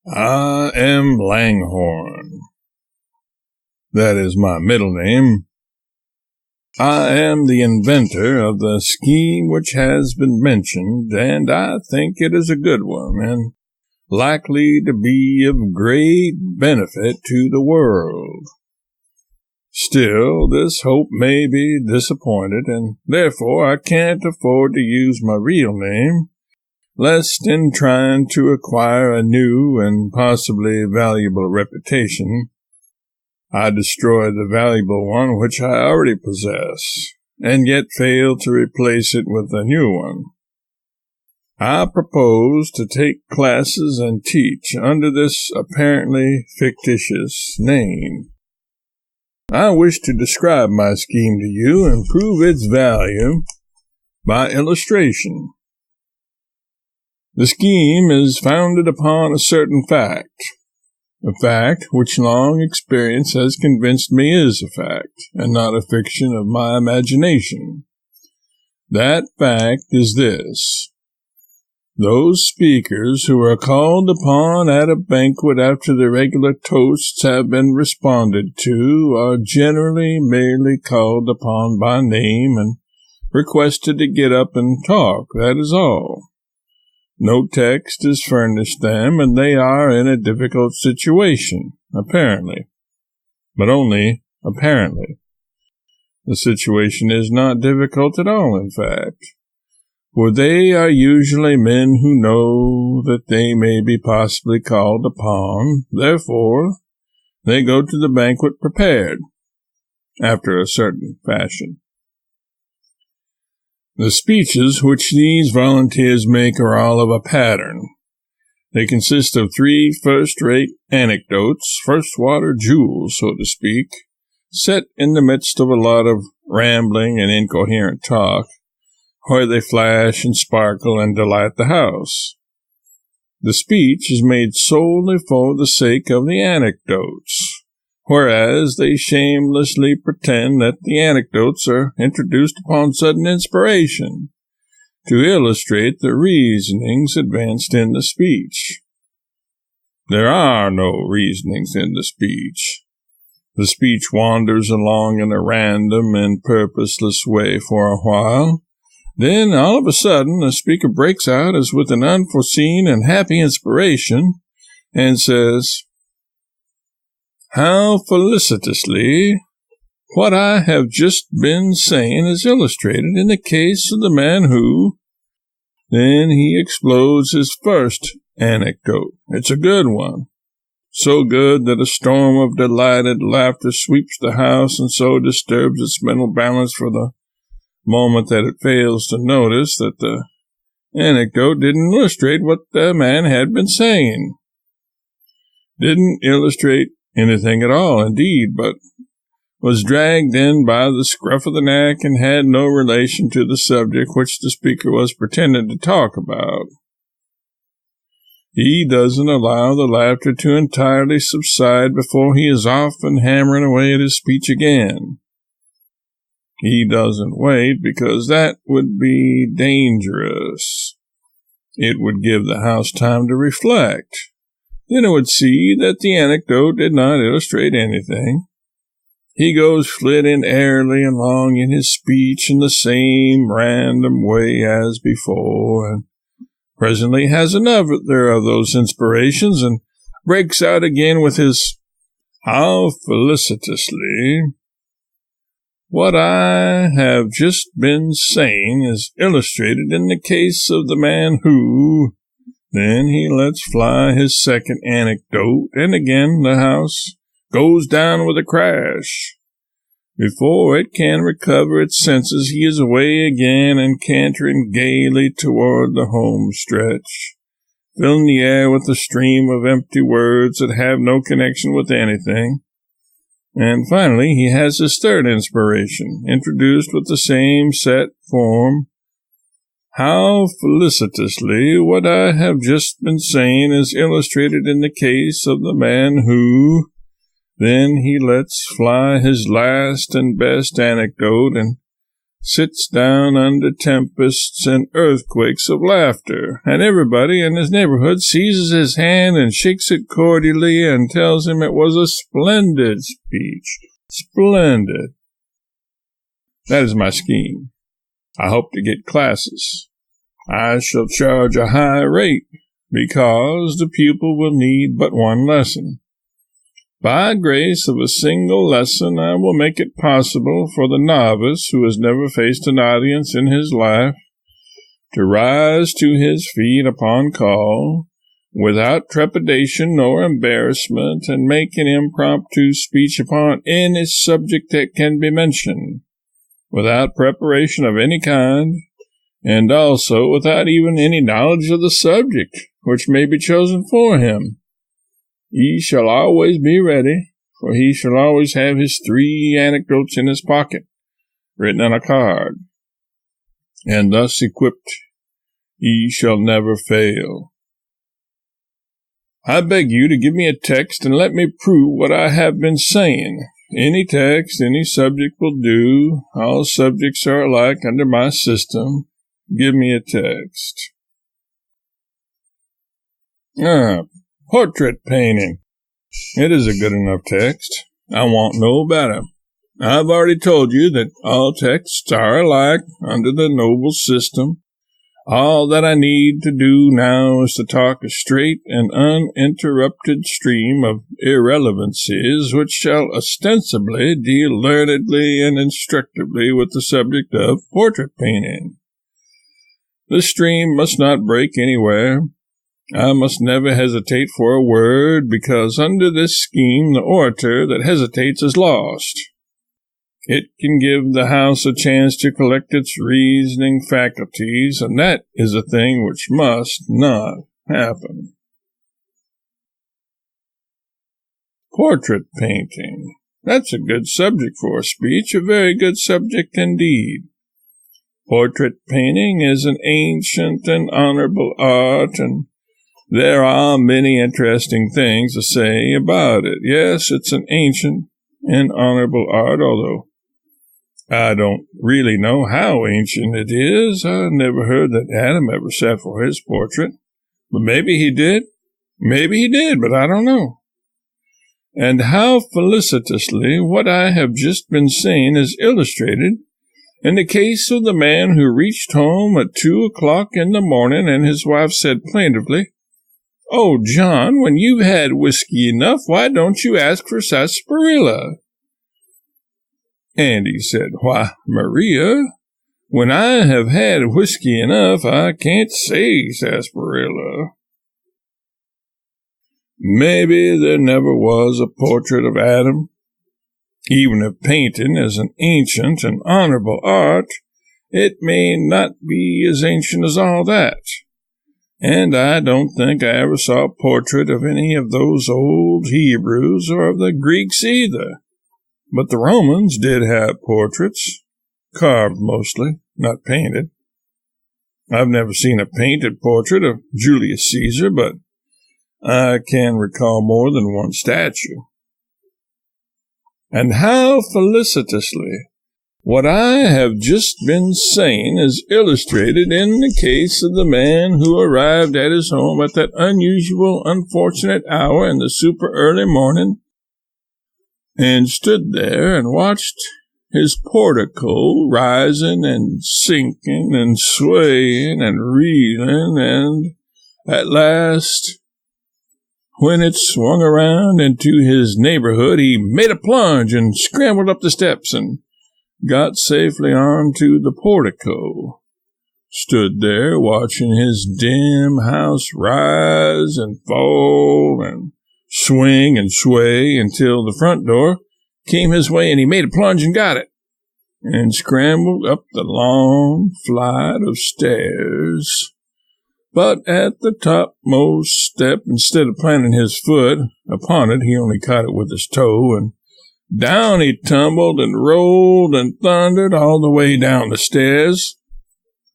I am Langhorne. That is my middle name. I am the inventor of the scheme which has been mentioned, and I think it is a good one, and likely to be of great benefit to the world. Still, this hope may be disappointed, and therefore I can't afford to use my real name, lest in trying to acquire a new and possibly valuable reputation, I destroy the valuable one which I already possess, and yet fail to replace it with a new one. I propose to take classes and teach under this apparently fictitious name. I wish to describe my scheme to you and prove its value by illustration. The scheme is founded upon a certain fact, a fact which long experience has convinced me is a fact, and not a fiction of my imagination. That fact is this: those speakers who are called upon at a banquet after the regular toasts have been responded to are generally merely called upon by name and requested to get up and talk, that is all. No text is furnished them, and they are in a difficult situation, apparently. But only apparently. The situation is not difficult at all, in fact, for they are usually men who know that they may be possibly called upon. Therefore, they go to the banquet prepared, after a certain fashion. The speeches which these volunteers make are all of a pattern. They consist of 3 first-rate anecdotes, first-water jewels, so to speak, set in the midst of a lot of rambling and incoherent talk, where they flash and sparkle and delight the house. The speech is made solely for the sake of the anecdotes, whereas they shamelessly pretend that the anecdotes are introduced upon sudden inspiration, to illustrate the reasonings advanced in the speech. There are no reasonings in the speech. The speech wanders along in a random and purposeless way for a while. Then, all of a sudden, the speaker breaks out as with an unforeseen and happy inspiration, and says, "How felicitously what I have just been saying is illustrated in the case of the man who—" Then he explodes his first anecdote. It's a good one, so good that a storm of delighted laughter sweeps the house and so disturbs its mental balance for the moment that it fails to notice that the anecdote didn't illustrate what the man had been saying. Didn't illustrate anything at all, indeed, but was dragged in by the scruff of the neck and had no relation to the subject which the speaker was pretending to talk about. He doesn't allow the laughter to entirely subside before he is off and hammering away at his speech again. He doesn't wait, because that would be dangerous. It would give the house time to reflect. Then it would see that the anecdote did not illustrate anything. He goes flitting airily along in his speech in the same random way as before, and presently has another of those inspirations, and breaks out again with his "How felicitously what I have just been saying is illustrated in the case of the man who—" Then he lets fly his second anecdote, and again the house goes down with a crash. Before it can recover its senses, he is away again and cantering gaily toward the home stretch, filling the air with a stream of empty words that have no connection with anything. And finally he has his third inspiration, introduced with the same set form. "How felicitously what I have just been saying is illustrated in the case of the man who—" Then he lets fly his last and best anecdote, and sits down under tempests and earthquakes of laughter, and everybody in his neighborhood seizes his hand and shakes it cordially and tells him it was a splendid speech. Splendid. That is my scheme. I hope to get classes. I shall charge a high rate, because the pupil will need but one lesson. By grace of a single lesson, I will make it possible for the novice who has never faced an audience in his life to rise to his feet upon call, without trepidation nor embarrassment, and make an impromptu speech upon any subject that can be mentioned, without preparation of any kind, and also without even any knowledge of the subject which may be chosen for him. He shall always be ready, for he shall always have his 3 anecdotes in his pocket, written on a card, and thus equipped he shall never fail. I beg you to give me a text and let me prove what I have been saying. Any text, any subject will do. All subjects are alike under my system. Give me a text. Portrait painting. It is a good enough text. I want no better. I've already told you that all texts are alike under the noble system. All that I need to do now is to talk a straight and uninterrupted stream of irrelevancies which shall ostensibly deal learnedly and instructively with the subject of portrait painting. The stream must not break anywhere. I must never hesitate for a word, because under this scheme the orator that hesitates is lost. It can give the house a chance to collect its reasoning faculties, and that is a thing which must not happen. Portrait painting. That's a good subject for a speech, a very good subject indeed. Portrait painting is an ancient and honorable art, and there are many interesting things to say about it. Yes, it's an ancient and honorable art, although I don't really know how ancient it is. I never heard that Adam ever sat for his portrait. But maybe he did. Maybe he did, but I don't know. And how felicitously what I have just been saying is illustrated in the case of the man who reached home at 2:00 in the morning, and his wife said plaintively, "Oh, John, when you've had whiskey enough, why don't you ask for sarsaparilla?" And he said, "Why, Maria, when I have had whiskey enough, I can't say sarsaparilla." Maybe there never was a portrait of Adam. Even if painting is an ancient and honorable art, it may not be as ancient as all that. And I don't think I ever saw a portrait of any of those old Hebrews or of the Greeks either. But the Romans did have portraits, carved mostly, not painted. I've never seen a painted portrait of Julius Caesar, but I can recall more than one statue. And how felicitously what I have just been saying is illustrated in the case of the man who arrived at his home at that unusual, unfortunate hour in the super early morning, and stood there and watched his portico rising and sinking and swaying and reeling, and at last, when it swung around into his neighborhood, he made a plunge and scrambled up the steps and got safely onto the portico, stood there watching his dim house rise and fall and swing and sway until the front door came his way, and he made a plunge and got it, and scrambled up the long flight of stairs. But at the topmost step, instead of planting his foot upon it, he only caught it with his toe, and down he tumbled and rolled and thundered all the way down the stairs,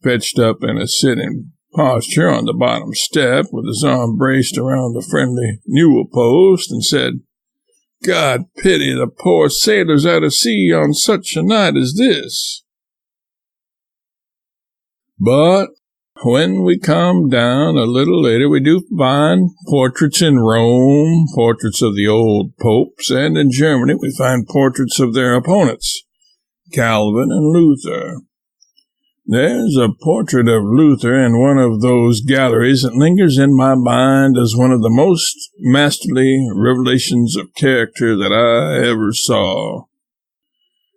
fetched up in a sitting posture on the bottom step with his arm braced around the friendly newel post, and said, "God pity the poor sailors out at sea on such a night as this." But when we come down a little later, we do find portraits in Rome, portraits of the old popes, and in Germany we find portraits of their opponents, Calvin and Luther. There's a portrait of Luther in one of those galleries that lingers in my mind as one of the most masterly revelations of character that I ever saw.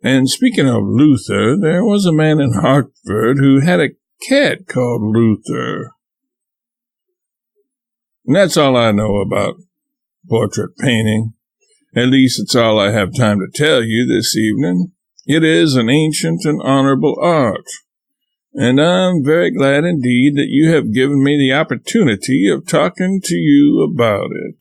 And speaking of Luther, there was a man in Hartford who had a cat called Luther. And that's all I know about portrait painting. At least it's all I have time to tell you this evening. It is an ancient and honorable art, and I'm very glad indeed that you have given me the opportunity of talking to you about it.